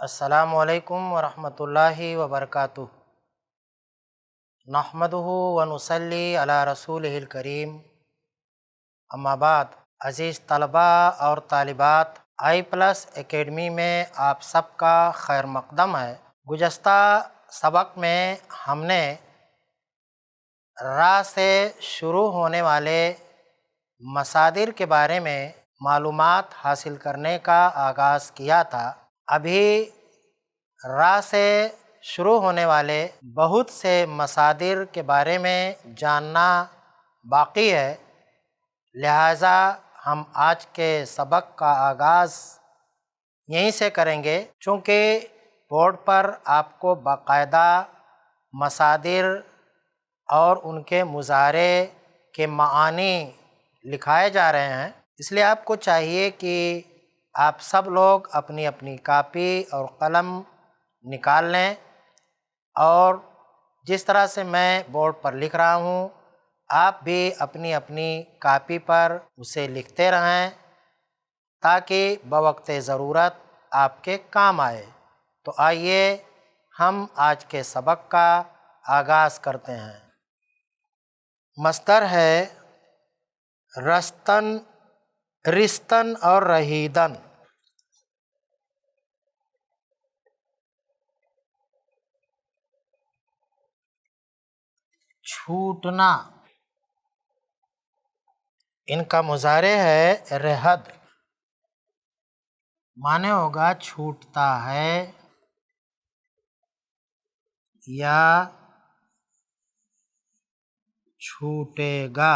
السلام علیکم ورحمۃ اللہ وبرکاتہ۔ نحمدہ ونصلی علی رسولہ الکریم، اما بعد۔ عزیز طلباء اور طالبات، i+ اکیڈمی میں آپ سب کا خیر مقدم ہے۔ گزشتہ سبق میں ہم نے را سے شروع ہونے والے مصادر کے بارے میں معلومات حاصل کرنے کا آغاز کیا تھا۔ ابھی را سے شروع ہونے والے بہت سے مصادر کے بارے میں جاننا باقی ہے، لہٰذا ہم آج کے سبق کا آغاز یہیں سے کریں گے۔ چونکہ بورڈ پر آپ کو باقاعدہ مصادر اور ان کے مظاہرے کے معانی لکھائے جا رہے ہیں، اس لیے آپ کو چاہیے کہ آپ سب لوگ اپنی اپنی کاپی اور قلم نکال لیں، اور جس طرح سے میں بورڈ پر لکھ رہا ہوں آپ بھی اپنی اپنی کاپی پر اسے لکھتے رہیں تاکہ بوقت ضرورت آپ کے کام آئے۔ تو آئیے ہم آج کے سبق کا آغاز کرتے ہیں۔ مصدر ہے رستن، رستن اور رہیدن۔ چھوٹنا، ان کا مضارع ہے رہد، معنی ہوگا چھوٹتا ہے یا چھوٹے گا۔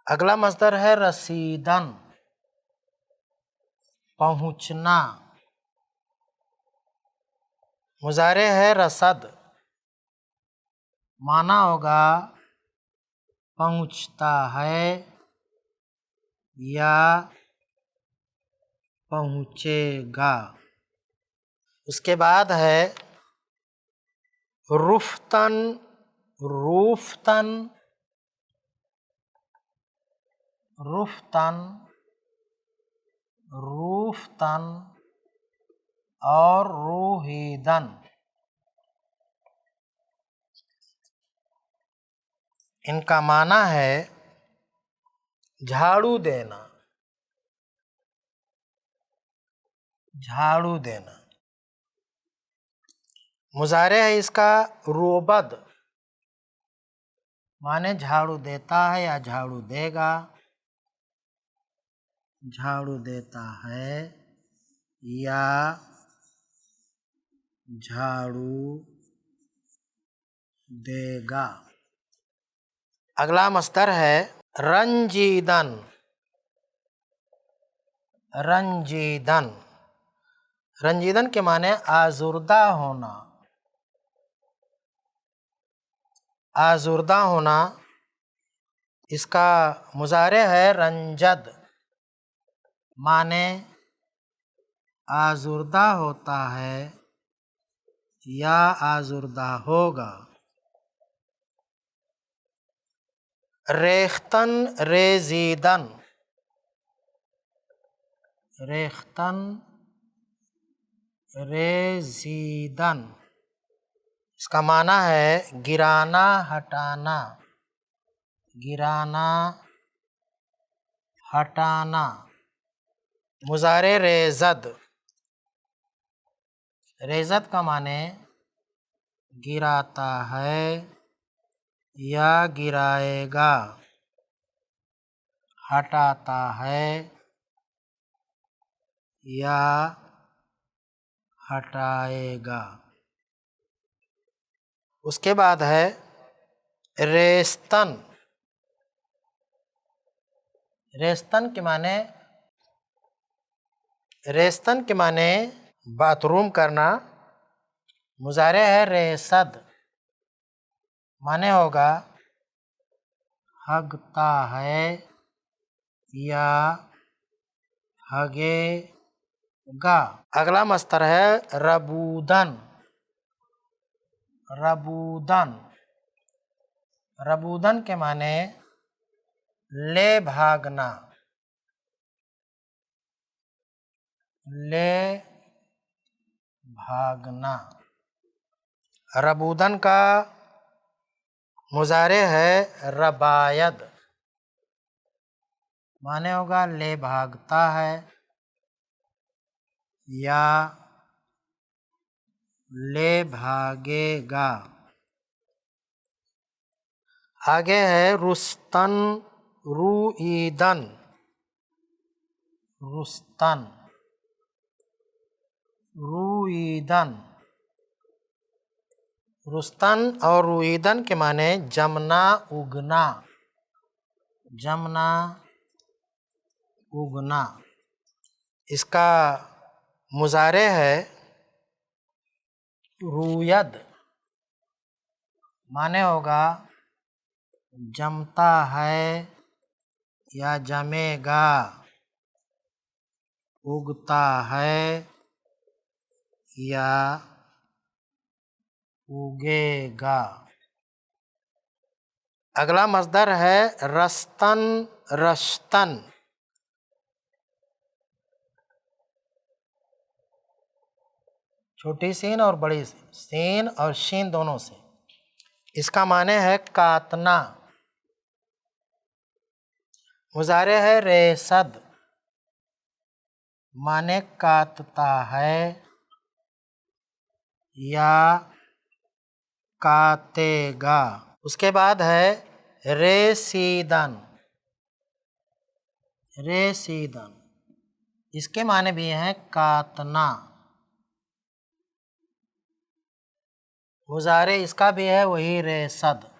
اگلا مصدر ہے رسیدن، پہنچنا، مضارع ہے رسد، معنی ہوگا پہنچتا ہے یا پہنچے گا۔ اس کے بعد ہے رفتن، روفتن، رفتن، روفتن اور روہیدن۔ ان کا معنی ہے جھاڑو دینا، جھاڑو دینا۔ مضارع ہے اس کا روبد، معنی جھاڑو دیتا ہے یا جھاڑو دے گا، جھاڑو دیتا ہے یا جھاڑو دے گا۔ اگلا مصدر ہے رنجیدن، رنجیدن، رنجیدن کے معنی آزردہ ہونا، آزردہ ہونا۔ اس کا مضارع ہے رنجد، معنی آزردہ ہوتا ہے یا آزردہ ہوگا۔ ریختن، ریزیدن، ریختن، ریزیدن۔ اس کا معنی ہے گرانا، ہٹانا، گرانا، ہٹانا۔ مضارع ریزد، ریزد کا معنی گراتا ہے یا گرائے گا، ہٹاتا ہے یا ہٹائے گا۔ اس کے بعد ہے ریستن، ریستن کے معنی، ریستن کے معنی باتھ روم کرنا۔ مضارع ہے ریسد، معنی ہوگا ہگتا ہے یا ہگے گا۔ اگلا مصدر ہے ربودن، ربودن، ربودن کے معنی لے بھاگنا، ले भागना। रबूदन का मुजारे है रबायद, माने होगा ले भागता है या ले भागेगा। आगे है रुस्तन रुईदन, रुस्तन रुईदन। रुस्तन और रुईदन के माने जमना उगना, जमना उगना। इसका मुजारे है रुयद, माने होगा जमता है या जमेगा, उगता है या उगेगा। अगला मस्दर है रस्तन रश्तन। छोटी सीन और बड़ी सीन, सीन और शीन दोनों से। इसका माने है कातना। मुजारे है रेसद, माने काटता है या काटेगा। उसके बाद है रेसीदन, रेसीदन। इसके माने भी हैं काटना। मुजारे इसका भी है वही रेसद,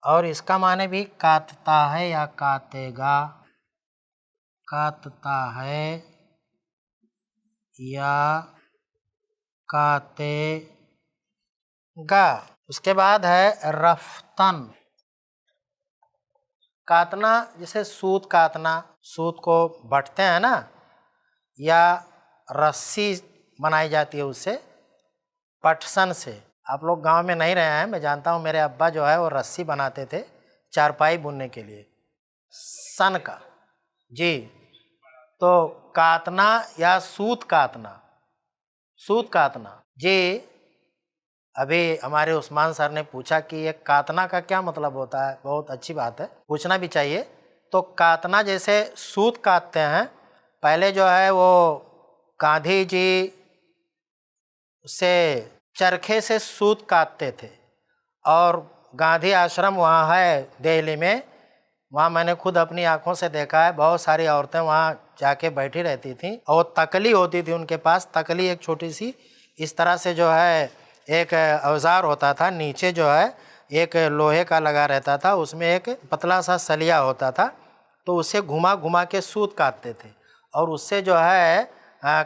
और इसका माने भी काटता है या काटेगा, काटता है या काटेगा। उसके बाद है रफ्तन। काटना जैसे सूत काटना, सूत को बटते हैं ना, या रस्सी बनाई जाती है उससे, पटसन से। आप लोग गांव में नहीं रहे हैं, मैं जानता हूँ। मेरे अब्बा जो है वो रस्सी बनाते थे चारपाई बुनने के लिए, सन का। जी, तो काटना या सूत काटना, सूत काटना। जी, अभी हमारे उस्मान सर ने पूछा कि ये काटना का क्या मतलब होता है। बहुत अच्छी बात है, पूछना भी चाहिए। तो काटना जैसे सूत काटते हैं, पहले जो है वो गांधी जी से चरखे से सूत काटते थे, और गांधी आश्रम वहाँ है दिल्ली में, वहाँ मैंने खुद अपनी आंखों से देखा है। बहुत सारी औरतें वहाँ जाके बैठी रहती थीं, और तकली होती थी उनके पास। तकली एक छोटी सी इस तरह से जो है एक औजार होता था, नीचे जो है एक लोहे का लगा रहता था, उसमें एक पतला सा सलिया होता था, तो उससे घुमा घुमा के सूत काटते थे, और उससे जो है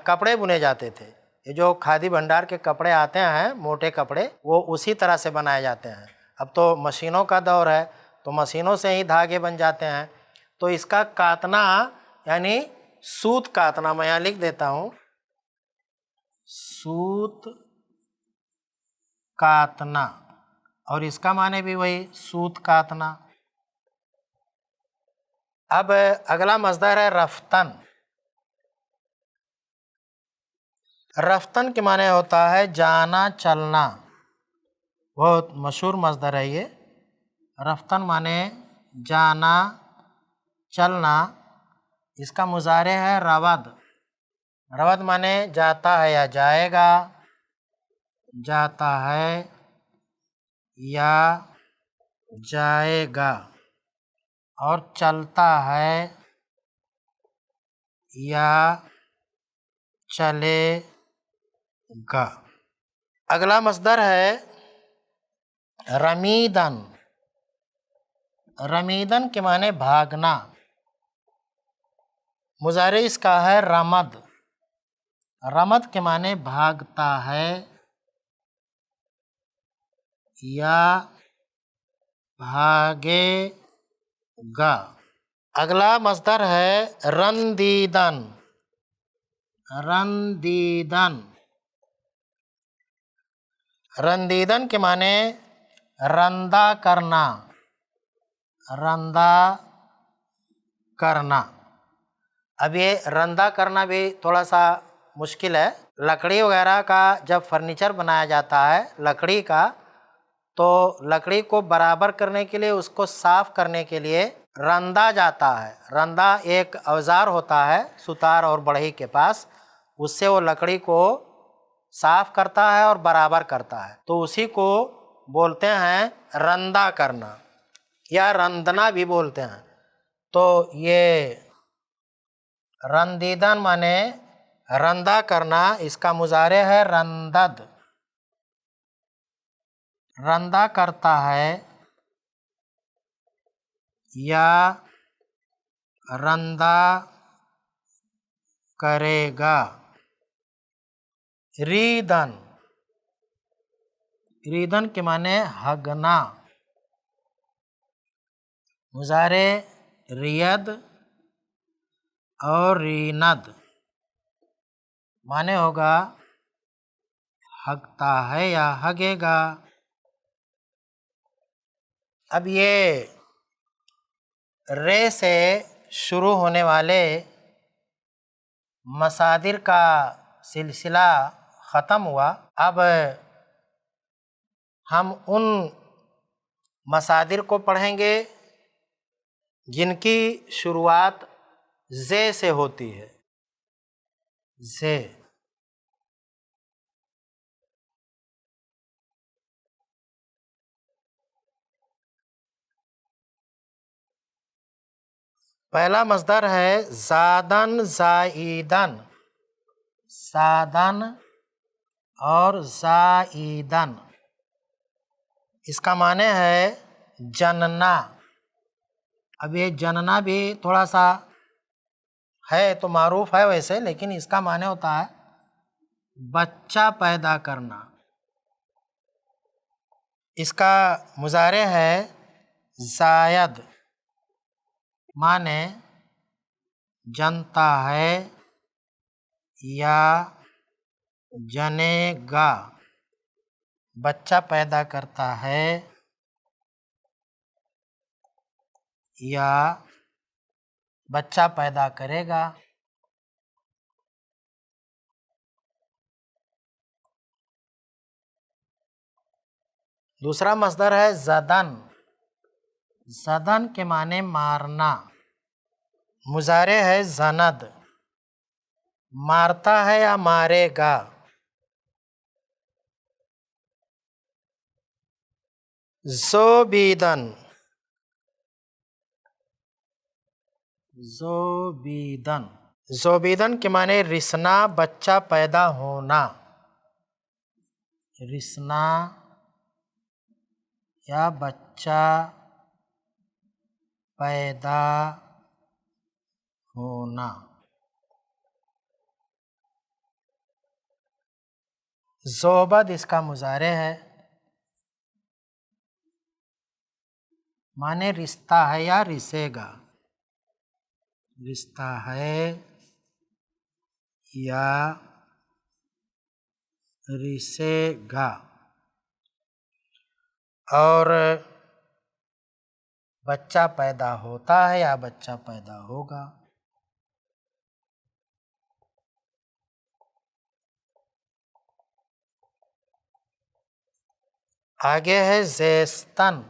कपड़े बुने जाते थे। ये जो खादी भंडार के कपड़े आते हैं, मोटे कपड़े, वो उसी तरह से बनाए जाते हैं। अब तो मशीनों का दौर है, तो मशीनों से ही धागे बन जाते हैं। तो इसका काटना यानी सूत काटना, मैं यहाँ लिख देता हूँ, सूत काटना, और इसका माने भी वही सूत काटना। अब अगला मस्दर है रफ्तन। रफ्तन के माने होता है जाना चलना, बहुत मशहूर मस्दर है ये। रफ्तन माने जाना चलना। इसका मुजारे है रवद। रवद माने जाता है या जाएगा, जाता है या जाएगा, और चलता है या चलेगा। अगला मस्दर है रमीदन। रमीदन के माने भागना। मुजारे इसका है रमद। रमद के माने भागता है या भागेगा। अगला मस्दर है रंदीदन। रंदीदन। रंदीदन के माने रंदा करना, रंदा करना। اب یہ رندہ کرنا بھی تھوڑا سا مشکل ہے. لکڑی وغیرہ کا جب فرنیچر بنایا جاتا ہے لکڑی کا، تو لکڑی کو برابر کرنے کے لیے، اس کو صاف کرنے کے لیے رندا جاتا ہے. رندا ایک اوزار ہوتا ہے ستار اور بڑھئی کے پاس، اس سے وہ لکڑی کو صاف کرتا ہے اور برابر کرتا ہے، تو اسی کو بولتے ہیں رندا کرنا یا رندنا بھی بولتے ہیں. تو یہ رندیدن مانے رندا کرنا، اس کا مضارع ہے رندد. رندا کرتا ہے یا رندا کرے گا. ریدن، ریدن کے معنی ہگنا. مضارع رید اور ریند معنی ہوگا ہگتا ہے یا ہگے گا. اب یہ رے سے شروع ہونے والے مصادر کا سلسلہ ختم ہوا. اب ہم ان مصادر کو پڑھیں گے جن کی شروعات زے سے ہوتی ہے. زے، پہلا مصدر ہے زادن زائیدن. زادن اور زائیدن، اس کا معنی ہے جننا. اب یہ جننا بھی تھوڑا سا ہے تو معروف ہے ویسے، لیکن اس کا معنی ہوتا ہے بچہ پیدا کرنا. اس کا مضارع ہے زائد، معنی جنتا ہے یا جنے گا. بچہ پیدا کرتا ہے یا بچہ پیدا کرے گا. دوسرا مصدر ہے زدن. زدن کے معنی مارنا. مضارع ہے زند، مارتا ہے یا مارے گا. زوبیدن، زوبیدن، زوبیدن کے معنی رسنا، بچہ پیدا ہونا. رسنا یا بچہ پیدا ہونا. زوبد اس کا مضارع ہے، معنی رستا ہے یا رسے گا. رستا ہے یا رسے گا. اور بچہ پیدا ہوتا ہے یا بچہ پیدا ہوگا. آگے ہے زیستن.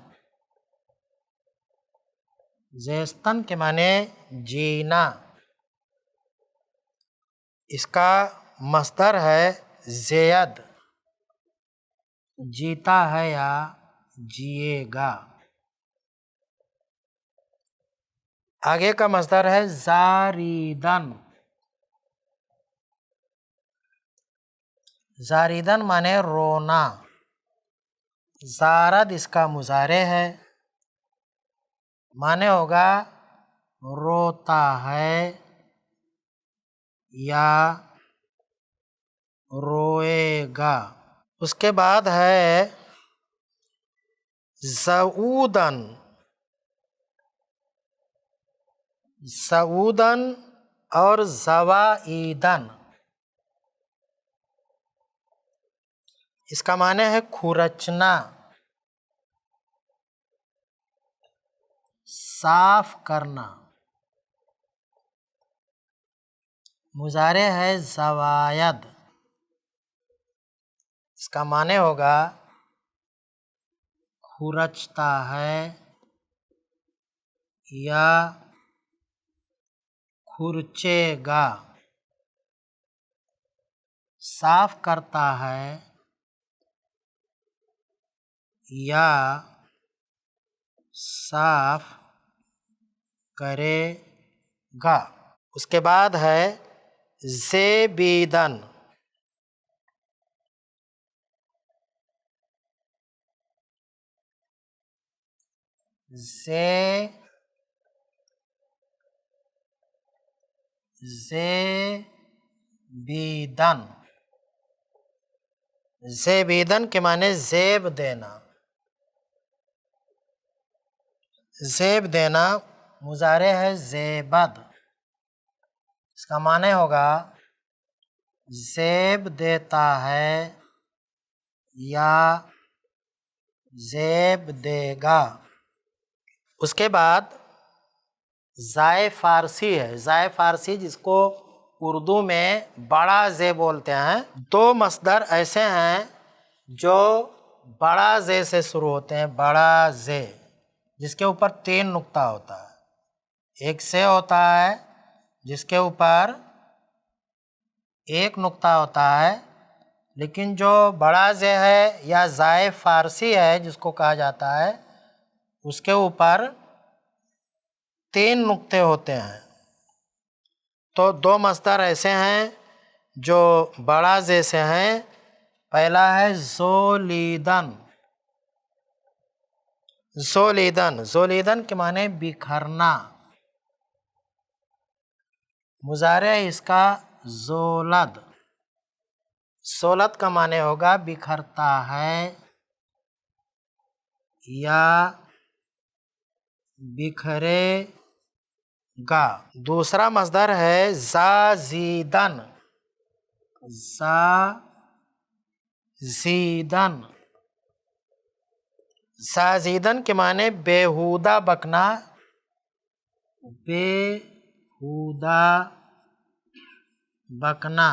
زیستن کے معنی جینا. اس کا مصدر ہے زید، جیتا ہے یا جیے گا. آگے کا مصدر ہے زاریدن. زاریدن معنی رونا. زارد اس کا مضارع ہے، معنی ہوگا روتا ہے یا روئے گا. اس کے بعد ہے زعودن. زعودن اور زوائیدن، اس کا معنی ہے کھرچنا، صاف کرنا. मुजारे है ज़वायद, इसका माने होगा खुरचता है या खुरचेगा, साफ करता है या साफ करेगा। उसके बाद है ज़ेबीदन, ज़ेबीदन, ज़ेबीदन के माने ज़ेब देना। ज़ेब देना मुजारे है ज़ेबद, इसका माने होगा ज़ेब देता है या ज़ेब देगा। उसके बाद ज़ाए फ़ारसी है, ज़ाए फ़ारसी जिसको उर्दू में बड़ा ज़े बोलते हैं। दो मसदर ऐसे हैं जो बड़ा ज़े से शुरू होते हैं, बड़ा ज़े, जिसके ऊपर 3 नुक्ता होता है। एक से होता है जिसके ऊपर 1 नुक्ता होता है, लेकिन जो बड़ा ज़े है या ज़ाए फ़ारसी है जिसको कहा जाता है, उसके ऊपर 3 नुक्ते होते हैं। तो 2 मसदर ऐसे हैं जो बड़ा ज़े से हैं। पहला है ज़ोलीदन, ज़ोलीदन, ज़ोलीदन के माने बिखरना। मुजारे इसका ज़ोलद, ज़ोलद का माने होगा बिखरता है या बिखरेगा। दूसरा मसदर है ज़ाज़ीदन, ज़ाज़ीदन, ज़ाज़ीदन के माने बेहुदा बकना, बेहुदा बकना।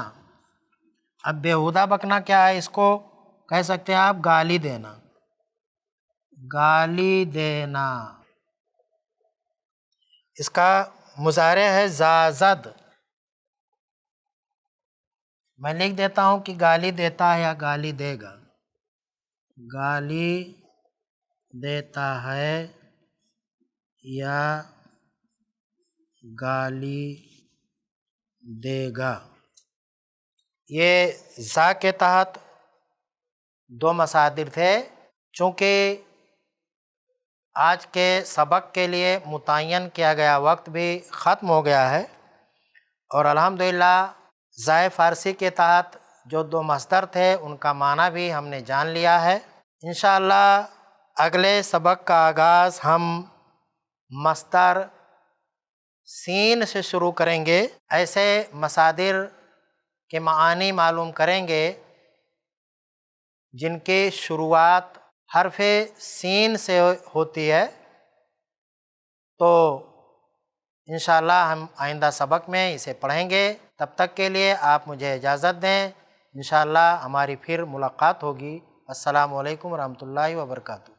अब बेहुदा बकना क्या है, इसको कह सकते हैं आप गाली देना, गाली देना। इसका मुजारे है ज़ाज़द, मैं लिख देता हूँ कि गाली देता है या गाली देगा। गाली देता है या गाली देगा। ये ज़ा के तहत 2 मसादिर थे। चूँकि आज के सबक के लिए मुतय्यन किया गया वक्त भी ख़त्म हो गया है और अल्हम्दुलिल्लाह ज़ाए फ़ारसी के तहत जो 2 मसदर थे उनका माना भी हमने जान लिया है। इंशाअल्लाह अगले सबक का आगाज़ हम मसदर सीन से शुरू करेंगे। ऐसे मसादिर के मानी मालूम करेंगे जिनकी शुरुआत हरफ़े सीन से होती है। तो इंशाअल्लाह हम आइंदा सबक में इसे पढ़ेंगे। तब तक के लिए आप मुझे इजाज़त दें, इंशाअल्लाह हमारी फिर मुलाकात होगी। अस्सलामु अलैकुम रहमतुल्लाहि व बरकातुहू।